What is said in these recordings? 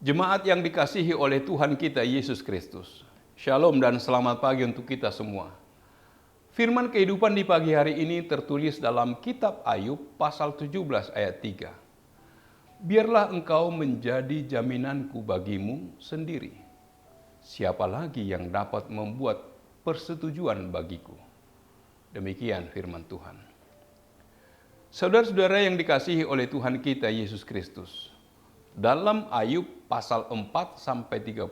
Jemaat yang dikasihi oleh Tuhan kita Yesus Kristus. Shalom dan selamat pagi untuk kita semua. Firman kehidupan di pagi hari ini tertulis dalam kitab Ayub pasal 17 ayat 3. Biarlah engkau menjadi jaminanku bagimu sendiri. Siapa lagi yang dapat membuat persetujuan bagiku? Demikian firman Tuhan. Saudara-saudara yang dikasihi oleh Tuhan kita Yesus Kristus. Dalam Ayub pasal 4 sampai 31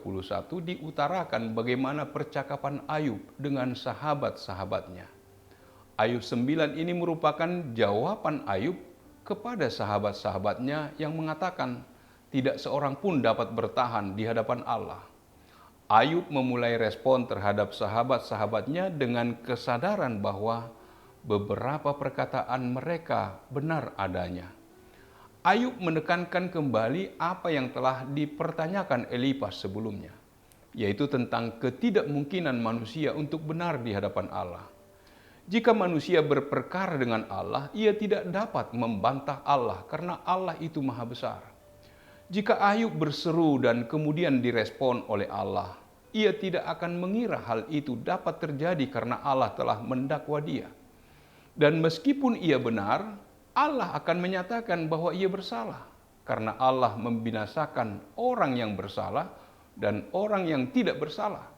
diutarakan bagaimana percakapan Ayub dengan sahabat-sahabatnya. Ayub 9 ini merupakan jawaban Ayub kepada sahabat-sahabatnya yang mengatakan tidak seorang pun dapat bertahan di hadapan Allah. Ayub memulai respon terhadap sahabat-sahabatnya dengan kesadaran bahwa beberapa perkataan mereka benar adanya. Ayub menekankan kembali apa yang telah dipertanyakan Elifas sebelumnya, yaitu tentang ketidakmungkinan manusia untuk benar di hadapan Allah. Jika manusia berperkara dengan Allah, ia tidak dapat membantah Allah karena Allah itu maha besar. Jika Ayub berseru dan kemudian direspon oleh Allah, ia tidak akan mengira hal itu dapat terjadi karena Allah telah mendakwa dia. Dan meskipun ia benar, Allah akan menyatakan bahwa ia bersalah, karena Allah membinasakan orang yang bersalah dan orang yang tidak bersalah.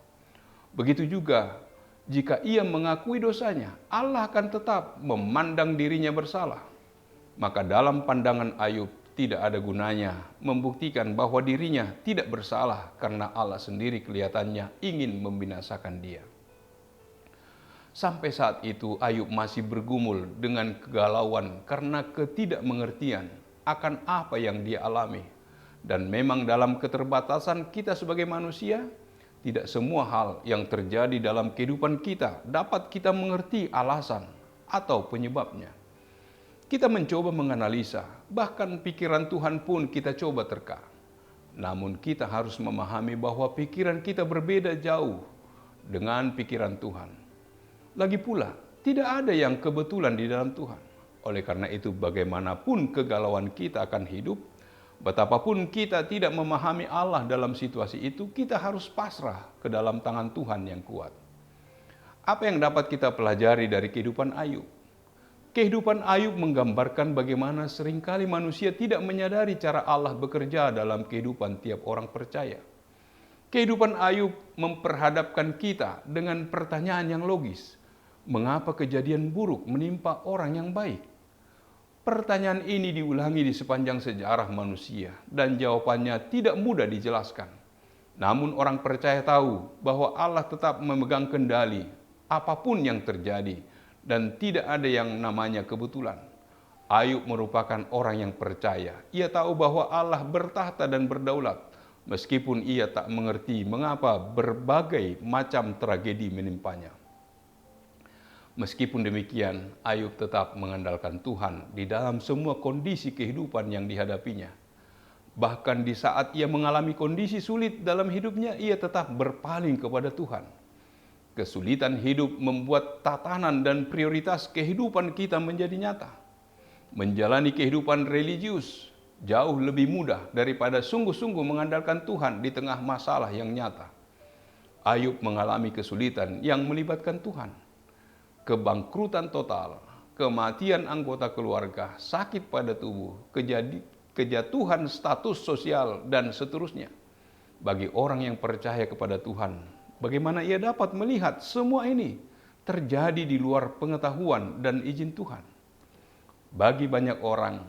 Begitu juga, jika ia mengakui dosanya, Allah akan tetap memandang dirinya bersalah. Maka dalam pandangan Ayub, tidak ada gunanya membuktikan bahwa dirinya tidak bersalah, karena Allah sendiri kelihatannya ingin membinasakan dia. Sampai saat itu Ayub masih bergumul dengan kegalauan karena ketidakmengertian akan apa yang dia alami. Dan memang dalam keterbatasan kita sebagai manusia, tidak semua hal yang terjadi dalam kehidupan kita dapat kita mengerti alasan atau penyebabnya. Kita mencoba menganalisa, bahkan pikiran Tuhan pun kita coba terka. Namun kita harus memahami bahwa pikiran kita berbeda jauh dengan pikiran Tuhan. Lagi pula, tidak ada yang kebetulan di dalam Tuhan. Oleh karena itu, bagaimanapun kegalauan kita akan hidup, betapapun kita tidak memahami Allah dalam situasi itu, kita harus pasrah ke dalam tangan Tuhan yang kuat. Apa yang dapat kita pelajari dari kehidupan Ayub? Kehidupan Ayub menggambarkan bagaimana seringkali manusia tidak menyadari cara Allah bekerja dalam kehidupan tiap orang percaya. Kehidupan Ayub memperhadapkan kita dengan pertanyaan yang logis. Mengapa kejadian buruk menimpa orang yang baik? Pertanyaan ini diulangi di sepanjang sejarah manusia dan jawabannya tidak mudah dijelaskan. Namun orang percaya tahu bahwa Allah tetap memegang kendali apapun yang terjadi dan tidak ada yang namanya kebetulan. Ayub merupakan orang yang percaya. Ia tahu bahwa Allah bertahta dan berdaulat meskipun ia tak mengerti mengapa berbagai macam tragedi menimpanya. Meskipun demikian, Ayub tetap mengandalkan Tuhan di dalam semua kondisi kehidupan yang dihadapinya. Bahkan di saat ia mengalami kondisi sulit dalam hidupnya, ia tetap berpaling kepada Tuhan. Kesulitan hidup membuat tatanan dan prioritas kehidupan kita menjadi nyata. Menjalani kehidupan religius jauh lebih mudah daripada sungguh-sungguh mengandalkan Tuhan di tengah masalah yang nyata. Ayub mengalami kesulitan yang melibatkan Tuhan. Kebangkrutan total, kematian anggota keluarga, sakit pada tubuh, kejatuhan status sosial, dan seterusnya. Bagi orang yang percaya kepada Tuhan, bagaimana ia dapat melihat semua ini terjadi di luar pengetahuan dan izin Tuhan? Bagi banyak orang,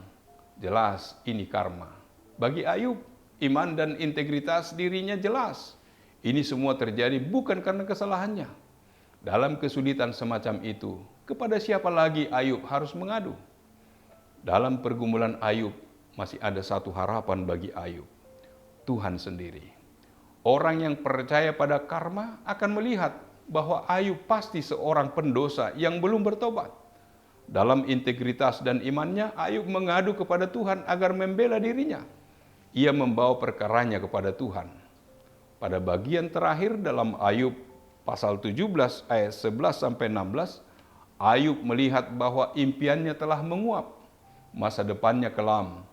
jelas ini karma. Bagi Ayub, iman dan integritas dirinya jelas. Ini semua terjadi bukan karena kesalahannya. Dalam kesulitan semacam itu, kepada siapa lagi Ayub harus mengadu? Dalam pergumulan Ayub, masih ada satu harapan bagi Ayub, Tuhan sendiri. Orang yang percaya pada karma akan melihat bahwa Ayub pasti seorang pendosa yang belum bertobat. Dalam integritas dan imannya, Ayub mengadu kepada Tuhan agar membela dirinya. Ia membawa perkaranya kepada Tuhan. Pada bagian terakhir dalam Ayub pasal 17 ayat 11 sampai 16, Ayub melihat bahwa impiannya telah menguap, masa depannya kelam,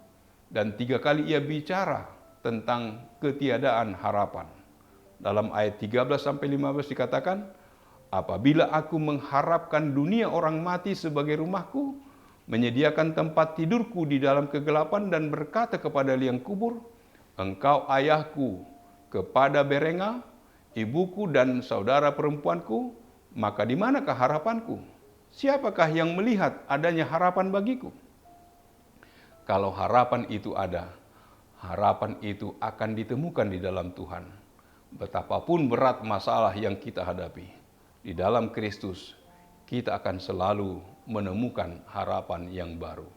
dan 3 kali ia bicara tentang ketiadaan harapan. Dalam ayat 13-15 dikatakan, apabila aku mengharapkan dunia orang mati sebagai rumahku, menyediakan tempat tidurku di dalam kegelapan dan berkata kepada liang kubur, engkau ayahku, kepada Berenga, ibuku dan saudara perempuanku, maka di manakah harapanku? Siapakah yang melihat adanya harapan bagiku? Kalau harapan itu ada, harapan itu akan ditemukan di dalam Tuhan. Betapapun berat masalah yang kita hadapi, di dalam Kristus kita akan selalu menemukan harapan yang baru.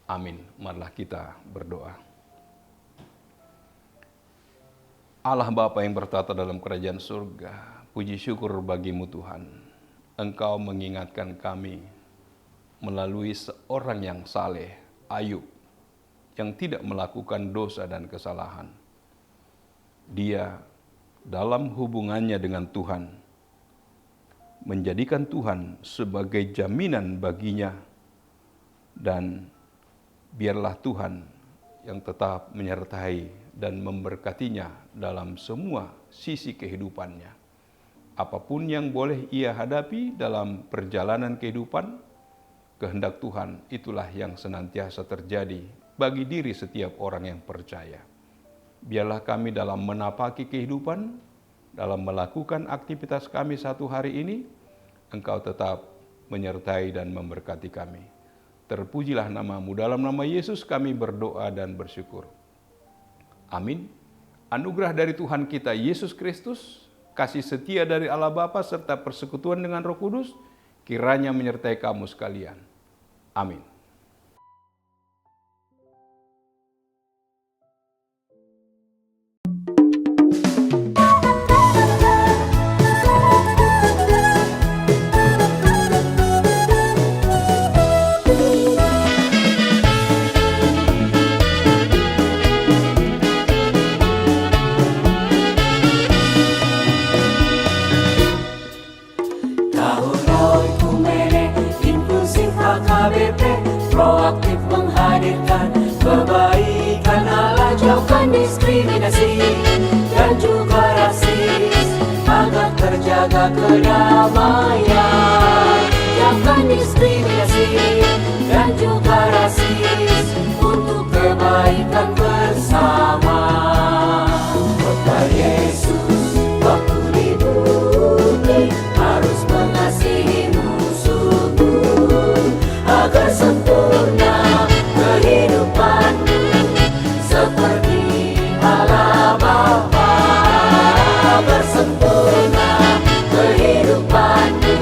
Amin. Marilah kita berdoa. Allah Bapa yang bertata dalam kerajaan surga, puji syukur bagimu Tuhan. Engkau mengingatkan kami melalui seorang yang saleh, Ayub, yang tidak melakukan dosa dan kesalahan. Dia dalam hubungannya dengan Tuhan, menjadikan Tuhan sebagai jaminan baginya, dan biarlah Tuhan yang tetap menyertai dan memberkatinya dalam semua sisi kehidupannya. Apapun yang boleh ia hadapi dalam perjalanan kehidupan, kehendak Tuhan itulah yang senantiasa terjadi bagi diri setiap orang yang percaya. Biarlah kami dalam menapaki kehidupan, dalam melakukan aktivitas kami satu hari ini, Engkau tetap menyertai dan memberkati kami. Terpujilah nama-Mu, dalam nama Yesus kami berdoa dan bersyukur. Amin. Anugerah dari Tuhan kita Yesus Kristus, kasih setia dari Allah Bapa serta persekutuan dengan Roh Kudus, kiranya menyertai kamu sekalian. Amin. Proaktif menghadirkan kebaikan Allah, jauhkan diskriminasi dan juga rasis, agar terjaga kedamaian. Jauhkan diskriminasi dan juga rasis untuk kebaikan bersama. Kota Yesus waktu di bumi harus mengasihi musuhmu, agar sempurna kehidupanmu seperti Allah Bapa. Agar sempurna kehidupanmu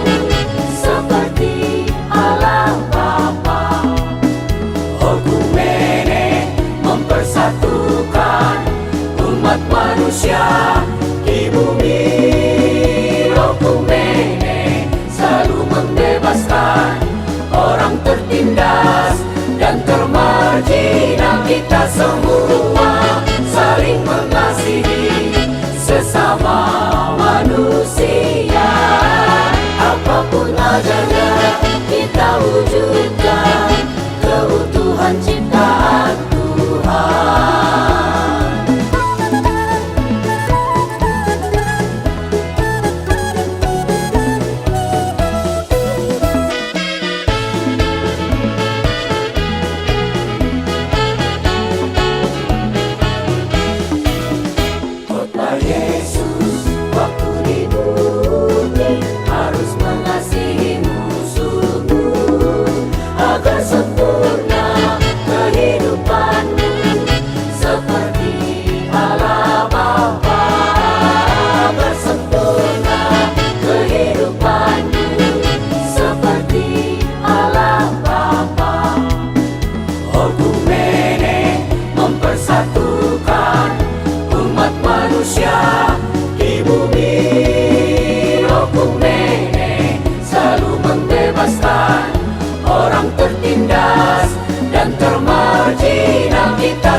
seperti Allah Bapa. Okumene mempersatukan umat manusia di bumi. Okumene selalu membebaskan orang tertindas dan termarginal. Kita semua saling mengasihi sesama manusia. Apapun adanya kita wujudkan keutuhan ciptaan Tuhan.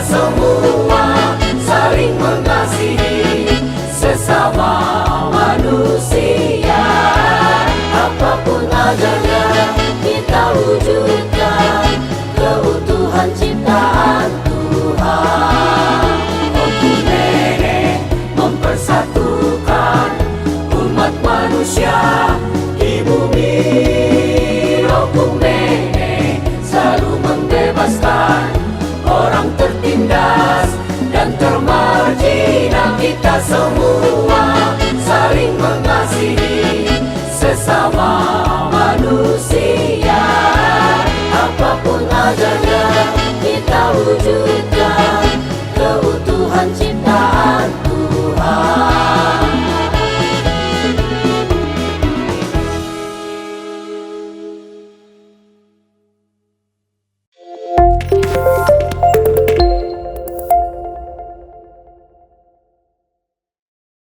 Semua saling mengasihi sesama manusia. Apapun adanya kita wujudkan keutuhan ciptaan Tuhan. bebaskan orang tertindas dan termargina. Kita semua saling mengasihi sesama manusia. Apapun adanya kita wujudkan keutuhan cinta.